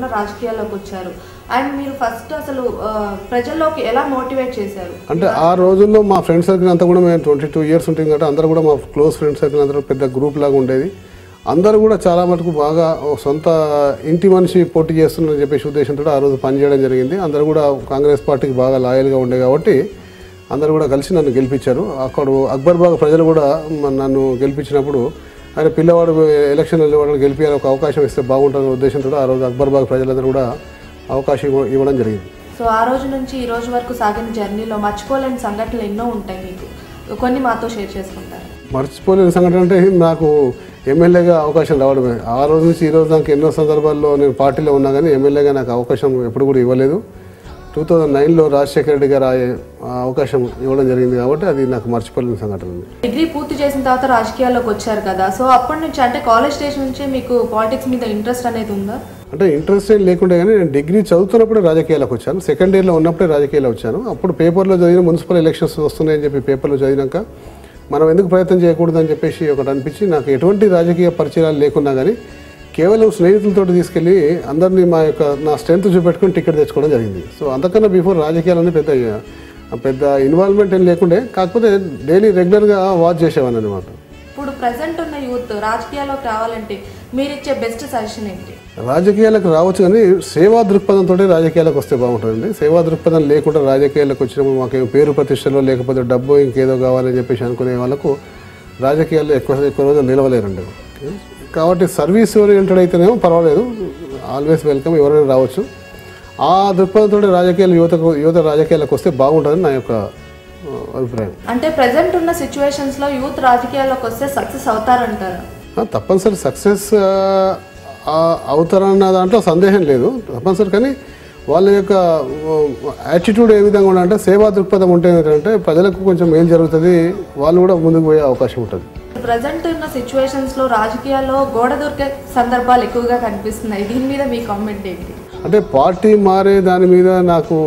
తరపున రాజకీయాల్లోకి వచ్చారు. అండ్ మీరు ఫస్ట్ అసలు ప్రజల్లోకి ఎలా మోటివేట్ చేశారు? అంటే ఆ రోజుల్లో మా ఫ్రెండ్ సర్కిల్ అంతా కూడా మేము 22 ఇయర్స్ ఉంటుంది కాబట్టి అందరూ కూడా మా క్లోజ్ ఫ్రెండ్ సర్కిల్ అందరూ పెద్ద గ్రూప్ లాగా ఉండేది. అందరూ కూడా చాలా మటుకు బాగా సొంత ఇంటి మనిషి పోటీ చేస్తున్నారని చెప్పేసి ఉద్దేశంతో ఆ రోజు పనిచేయడం జరిగింది. అందరూ కూడా కాంగ్రెస్ పార్టీకి బాగా లాయల్గా ఉండే కాబట్టి అందరూ కూడా కలిసి నన్ను గెలిపించారు. అక్కడ అక్బర్బాగ్ ప్రజలు కూడా నన్ను గెలిపించినప్పుడు ఆయన పిల్లవాడు ఎలక్షన్ వెళ్ళేవాడు గెలిపించాలి ఒక అవకాశం ఇస్తే బాగుంటుందనే ఉద్దేశంతో ఆ రోజు అక్బర్బాగ్ ప్రజలందరూ కూడా అవకాశం ఇవ్వడం జరిగింది. సో ఆ రోజు నుంచి ఈ రోజు వరకు సాగిన జర్నీలో మర్చిపోలేని సంఘటనలు ఎన్నో ఉంటాయి, మీకు కొన్ని మాతో షేర్ చేసుకుంటారు? మర్చిపోలేని సంఘటన అంటే నాకు ఎమ్మెల్యేగా అవకాశం రావడమే. ఆ రోజు నుంచి ఈ రోజు నాకు ఎన్నో సందర్భాల్లో నేను పార్టీలో ఉన్నా కానీ ఎమ్మెల్యేగా నాకు అవకాశం ఎప్పుడు కూడా ఇవ్వలేదు. 2009లో రాజశేఖర రెడ్డి గారు అవకాశం ఇవ్వడం జరిగింది కాబట్టి అది నాకు మర్చిపోలేని సంఘటన. డిగ్రీ పూర్తి చేసిన తర్వాత రాజకీయాల్లోకి వచ్చారు కదా, సో అప్పటి నుంచి అంటే కాలేజ్ స్టేజ్ నుంచి మీకు పాలిటిక్స్ మీద ఇంట్రెస్ట్ అనేది ఉందా? అంటే ఇంట్రెస్ట్ ఏం లేకుంటే కానీ నేను డిగ్రీ చదువుతున్నప్పుడే రాజకీయాలకు వచ్చాను. సెకండ్ ఇయర్లో ఉన్నప్పుడే రాజకీయాలు వచ్చాను. అప్పుడు పేపర్లో చదివిన మున్సిపల్ ఎలక్షన్స్ వస్తున్నాయని చెప్పి పేపర్లో చదివినాక మనం ఎందుకు ప్రయత్నం చేయకూడదని చెప్పేసి ఒకటి అనిపించి నాకు ఎటువంటి రాజకీయ పరిచయాలు లేకున్నా కానీ కేవలం స్నేహితులతో తీసుకెళ్ళి అందరినీ నా స్ట్రెంత్ చూపెట్టుకుని టికెట్ తెచ్చుకోవడం జరిగింది. సో అంతకన్నా బిఫోర్ రాజకీయాలన్నీ పెద్ద ఇన్వాల్వ్మెంట్ ఏం లేకుండే, కాకపోతే డైలీ రెగ్యులర్గా వాచ్ చేసేవాన్ని అనమాట. ఇప్పుడు ప్రజెంట్ ఉన్న యూత్ రాజకీయాల్లోకి రావాలంటే మీరు ఇచ్చే బెస్ట్ సజెషన్ ఏంటి? రాజకీయాలకు రావచ్చు కానీ సేవా దృక్పథంతో రాజకీయాలకు వస్తే బాగుంటుందండి. సేవా దృక్పథం లేకుండా రాజకీయాలకు వచ్చినప్పుడు మాకేం పేరు ప్రతిష్టలో లేకపోతే డబ్బు ఇంకేదో కావాలని చెప్పేసి అనుకునే వాళ్ళకు రాజకీయాల్లో ఎక్కువ రోజులు నిలవలేరండి. కాబట్టి సర్వీస్ ఓరియంటెడ్ అయితేనేమో పర్వాలేదు, ఆల్వేస్ వెల్కమ్, ఎవరైనా రావచ్చు. ఆ దృక్పథంతో యువత రాజకీయాలకు వస్తే బాగుంటుందని నా యొక్క అభిప్రాయం. అంటే ప్రెసెంట్ ఉన్న సిచ్యువేషన్స్లో యూత్ రాజకీయాల్లోకి వస్తే సక్సెస్ అవుతారంటారా? తప్పనిసరి సక్సెస్ అవుతారన్న దాంట్లో సందేహం లేదు, తప్పనిసరి. కానీ వాళ్ళ యొక్క యాటిట్యూడ్ ఏ విధంగా ఉండాలంటే సేవా దృక్పథం ఉంటే ఏంటంటే ప్రజలకు కొంచెం మేలు జరుగుతుంది, వాళ్ళు కూడా ముందుకు పోయే అవకాశం ఉంటుంది. ప్రజెంట్ ఉన్న సిచ్యువేషన్స్లో రాజకీయాల్లో గోడ దొరికే సందర్భాలు ఎక్కువగా కనిపిస్తున్నాయి, దీని మీద మీ కామెంట్ ఏంటి? అంటే పార్టీ మారే దాని మీద నాకు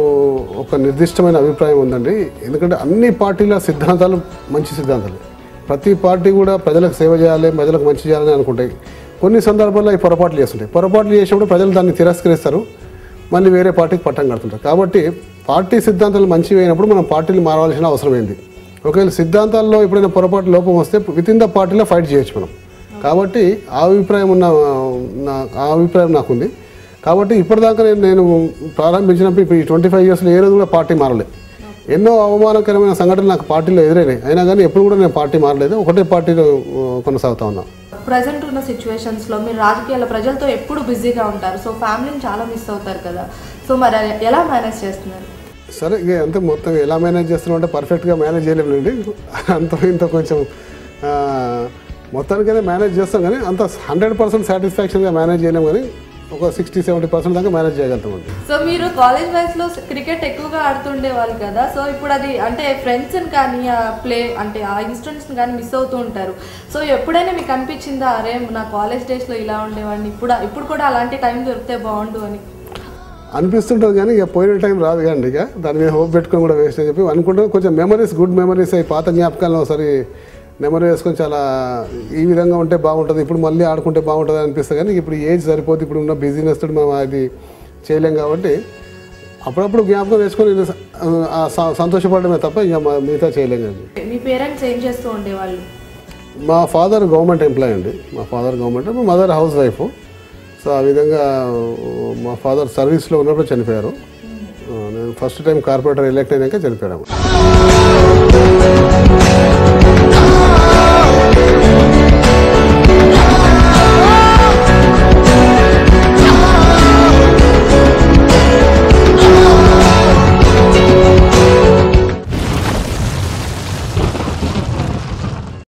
ఒక నిర్దిష్టమైన అభిప్రాయం ఉందండి. ఎందుకంటే అన్ని పార్టీల సిద్ధాంతాలు మంచి సిద్ధాంతాలు, ప్రతి పార్టీ కూడా ప్రజలకు సేవ చేయాలి, ప్రజలకు మంచి చేయాలని అనుకుంటాయి. కొన్ని సందర్భాల్లో అవి పొరపాట్లు చేస్తుంటాయి. పొరపాట్లు చేసినప్పుడు ప్రజలు దాన్ని తిరస్కరిస్తారు, మళ్ళీ వేరే పార్టీకి పట్టం కడుతుంటారు. కాబట్టి పార్టీ సిద్ధాంతాలు మంచివి అయినప్పుడు మనం పార్టీలు మారవలసిన అవసరం ఏంది. ఒకవేళ సిద్ధాంతాల్లో ఎప్పుడైనా పొరపాటు లోపం వస్తే వితిన్ ద పార్టీలో ఫైట్ చేయొచ్చు మనం. కాబట్టి ఆ అభిప్రాయం నాకుంది. కాబట్టి ఇప్పటిదాకా నేను ప్రారంభించినప్పుడు ఇప్పుడు ఈ 25 ఇయర్స్లో ఏ రోజు కూడా పార్టీ మారలేదు. ఎన్నో అవమానకరమైన సంఘటనలు నాకు పార్టీలో ఎదురైనాయి, అయినా కానీ ఎప్పుడు కూడా నేను పార్టీ మారలేదు, ఒకటే పార్టీలో కొనసాగుతా ఉన్నా. ప్రజెంట్ ఉన్న సిచ్యువేషన్స్లో మీరు రాజకీయాల ప్రజలతో ఎప్పుడు బిజీగా ఉంటారు, సో ఫ్యామిలీని చాలా మిస్ అవుతారు కదా, సో మరి ఎలా మేనేజ్ చేస్తున్నారు? సరే, ఇక అంతే మొత్తం ఎలా మేనేజ్ చేస్తున్నాం అంటే పర్ఫెక్ట్గా మేనేజ్ చేయలేమండి. ఇంత కొంచెం మొత్తానికైతే మేనేజ్ చేస్తాం కానీ అంత 100% సాటిస్ఫాక్షన్గా మేనేజ్ చేయలేము, కానీ ఒక 60-70% దాకా మేనేజ్ చేయగలుగుతామండి. సో మీరు కాలేజ్ వైస్లో క్రికెట్ ఎక్కువగా ఆడుతుండే వాళ్ళు కదా, సో ఇప్పుడు అది అంటే ఫ్రెండ్స్ని కానీ అంటే ఆ ఇన్స్టెంట్స్ని కానీ మిస్ అవుతూ ఉంటారు. సో ఎప్పుడైనా మీకు అనిపించిందా, అరే నా కాలేజ్ డేస్లో ఇలా ఉండేవాడిని, ఇప్పుడు కూడా అలాంటి టైం దొరికితే బాగుండు అని అనిపిస్తుంటుంది. కానీ ఇక పోయిన టైం రాదు కానీ ఇక దాని మీద హోప్ పెట్టుకొని కూడా వేస్ట్ అని చెప్పి అనుకుంటాం. కొంచెం గుడ్ మెమరీస్ అవి పాత జ్ఞాపకాలను ఒకసారి నెమరు వేసుకొని చాలా ఈ విధంగా ఉంటే బాగుంటుంది, ఇప్పుడు మళ్ళీ ఆడుకుంటే బాగుంటుంది అనిపిస్తుంది. కానీ ఇప్పుడు ఏజ్ సరిపోతే ఇప్పుడు ఉన్న బిజినెస్ తోటి మనం అది చేయలేం కాబట్టి అప్పుడప్పుడు జ్ఞాపకం వేసుకొని సంతోషపడమే తప్ప ఇక మిగతా చేయలేం. కానీ మీ పేరెంట్స్ ఏం చేస్తూ ఉండేవాళ్ళు? మా ఫాదర్ గవర్నమెంట్ ఎంప్లాయీ అండి. మా మదర్ హౌస్ వైఫ్. సో ఆ విధంగా మా ఫాదర్ సర్వీస్లో ఉన్నప్పుడు చనిపోయారు. నేను ఫస్ట్ టైం కార్పొరేటర్ ఎలక్ట్ అయినాక చనిపోయాము.